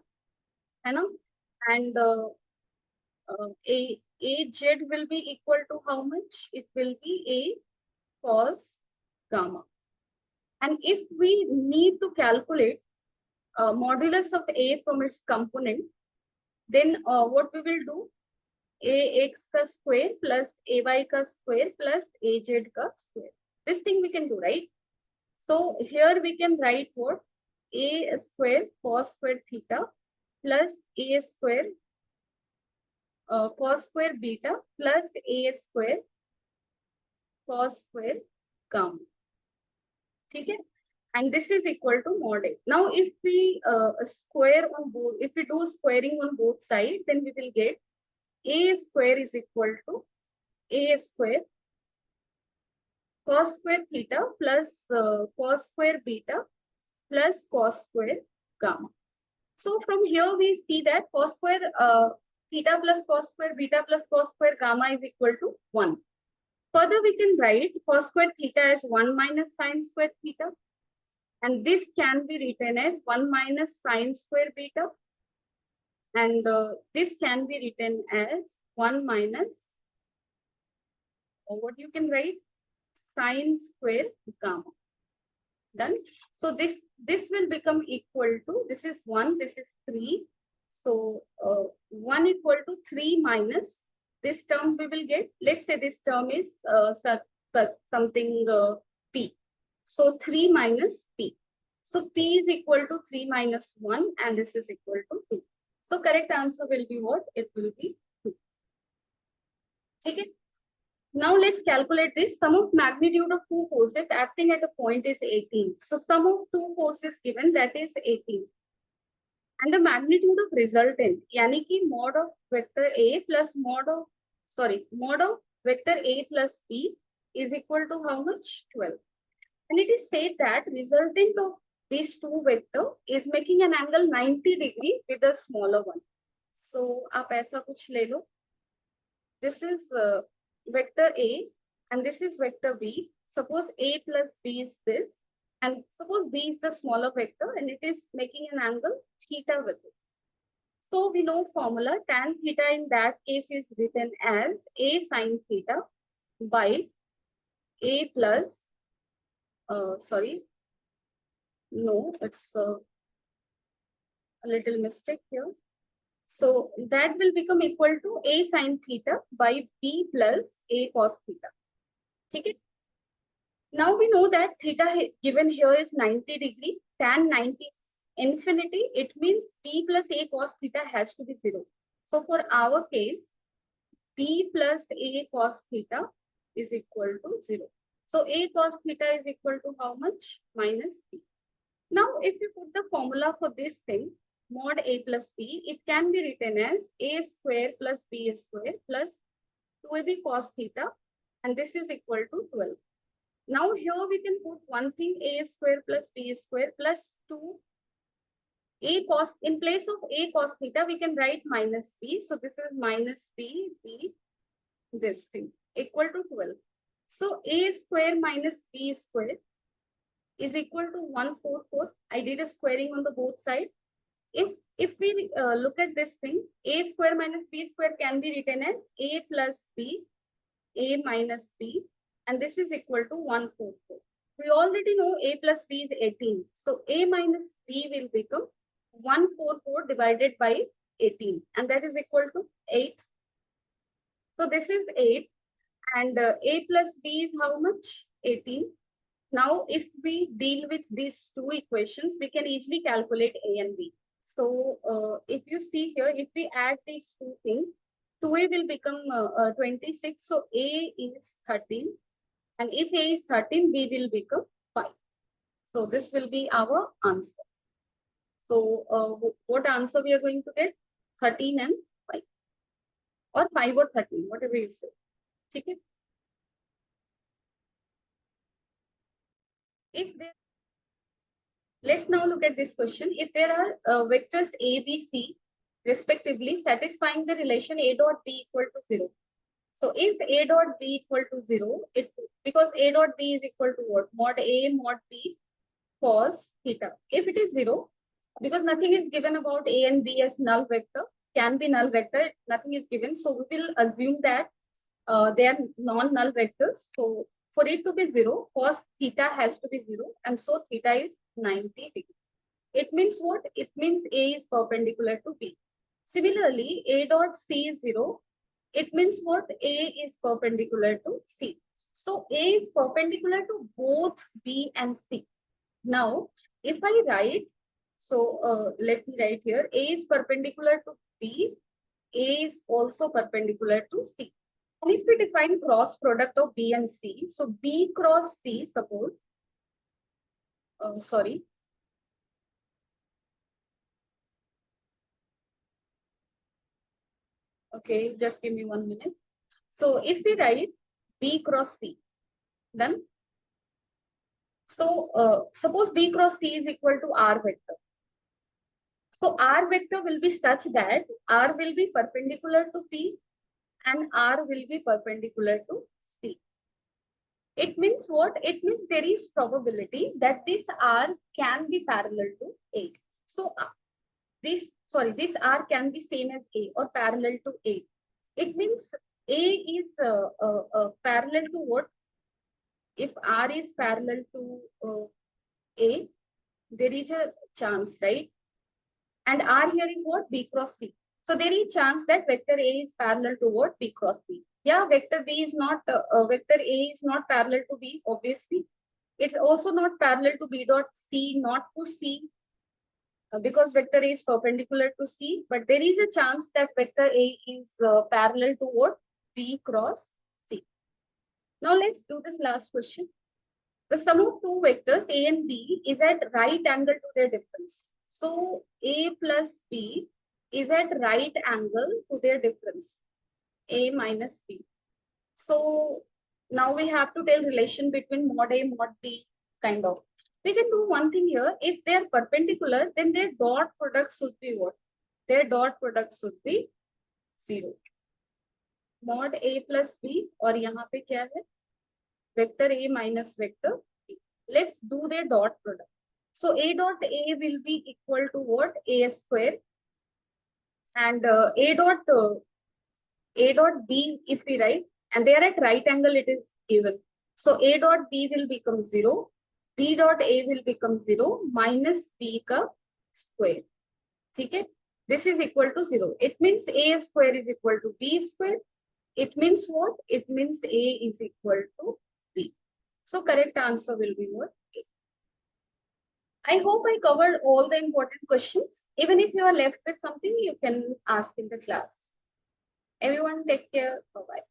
S1: है ना? And AZ will be equal to how much? It will be A cos gamma. And if we need to calculate modulus of A from its component, then what we will do? AX ka square plus AY ka square plus AZ ka square. This thing we can do, right? So here we can write what? A square cos square theta plus A square cos square beta plus A square cos square gamma. Okay? And this is equal to mod A. Now, if we square on both, if we do squaring on both sides, then we will get A square is equal to A square cos square theta plus cos square beta plus cos square gamma. So from here we see that cos square theta plus cos square beta plus cos square gamma is equal to 1. Further, we can write cos square theta as 1 minus sine square theta. And this can be written as 1 minus sine square beta. And this can be written as 1 minus, or what you can write? sine square gamma. Done. So this will become equal to, this is 1, this is 3. So 1 equal to 3 minus this term we will get. Let's say this term is something p. So 3 minus p. So p is equal to 3 minus 1 and this is equal to 2. So correct answer will be what? It will be 2. Okay. Now let's calculate this. Sum of magnitude of two forces acting at a point is 18. So sum of two forces given, that is 18. And the magnitude of resultant, yani ki mod of vector A plus mod of vector A plus B is equal to how much? 12. And it is said that resultant of these two vector is making an angle 90 degree with a smaller one. So आप ऐसा कुछ ले लो. This is vector A and this is vector B. Suppose A plus B is this, and suppose B is the smaller vector and it is making an angle theta with it. So we know formula tan theta in that case is written as A sine theta by A plus, it's a little mistake here. So that will become equal to A sine theta by B plus A cos theta. Okay. Now we know that theta given here is 90 degree, tan 90 is infinity. It means B plus A cos theta has to be 0. So for our case, B plus A cos theta is equal to 0. So A cos theta is equal to how much? Minus B. Now if you put the formula for this thing, mod A plus B, it can be written as A square plus B square plus 2AB cos theta, and this is equal to 12. Now here we can put one thing, A square plus B square plus 2 A cos, in place of A cos theta, we can write minus B. So this is minus B, this thing, equal to 12. So A square minus B square is equal to 144. I did a squaring on the both sides. If we look at this thing, A square minus B square can be written as A plus B, A minus B, and this is equal to 144. We already know A plus B is 18. So A minus B will become 144 divided by 18, and that is equal to 8. So this is 8, and A plus B is how much? 18. Now, if we deal with these two equations, we can easily calculate A and B. So if you see here, if we add these two things, 2A will become 26. So A is 13. And if A is 13, B will become 5. So this will be our answer. So what answer we are going to get? 13 and 5. Or 5 or 13, whatever you say. Okay? If there, let's now look at this question. If there are vectors A, B, C, respectively, satisfying the relation A dot B equal to 0. So if A dot B equal to 0, because A dot B is equal to what? Mod A, mod B, cos theta. If it is 0, because nothing is given about A and B as null vector, can be null vector, nothing is given. So we will assume that they are non-null vectors. So for it to be 0, cos theta has to be 0, and so theta is 90 degrees. It means what? It means A is perpendicular to B. Similarly, A dot C is 0. It means what? A is perpendicular to C. So A is perpendicular to both B and C. Now, if I write, so let me write here, A is perpendicular to B, A is also perpendicular to C. And if we define cross product of B and C, so B cross C, suppose, okay, just give me 1 minute. So if we write B cross C, then, so suppose B cross C is equal to R vector. So R vector will be such that R will be perpendicular to P and R will be perpendicular to C. It means what? It means there is probability that this R can be parallel to A. So this R can be same as A or parallel to A. It means A is parallel to what? if R is parallel to A, there is a chance, right? And R here is what? B cross C. So there is chance that vector A is parallel to what? B cross C. Yeah, vector B is not, vector A is not parallel to B, obviously. It's also not parallel to B dot C, not to C, because vector A is perpendicular to C, but there is a chance that vector A is parallel to what? B cross C. Now let's do this last question. The sum of two vectors A and B is at right angle to their difference. So A plus B is at right angle to their difference, A minus B. So now we have to tell relation between mod A, mod B, kind of. We can do one thing here. If they are perpendicular, then their dot product should be what? Their dot product should be 0. Mod A plus B, और यहाँ पे क्या है? Vector A minus vector B. Let's do their dot product. So A dot A will be equal to what? A square. And A dot B, if we write, and they are at right angle, it is given. So A dot B will become 0. B dot A will become 0 minus B ka square. Okay? This is equal to 0. It means A square is equal to B square. It means what? It means A is equal to B. So correct answer will be what? A. I hope I covered all the important questions. Even if you are left with something, you can ask in the class. Everyone take care. Bye-bye.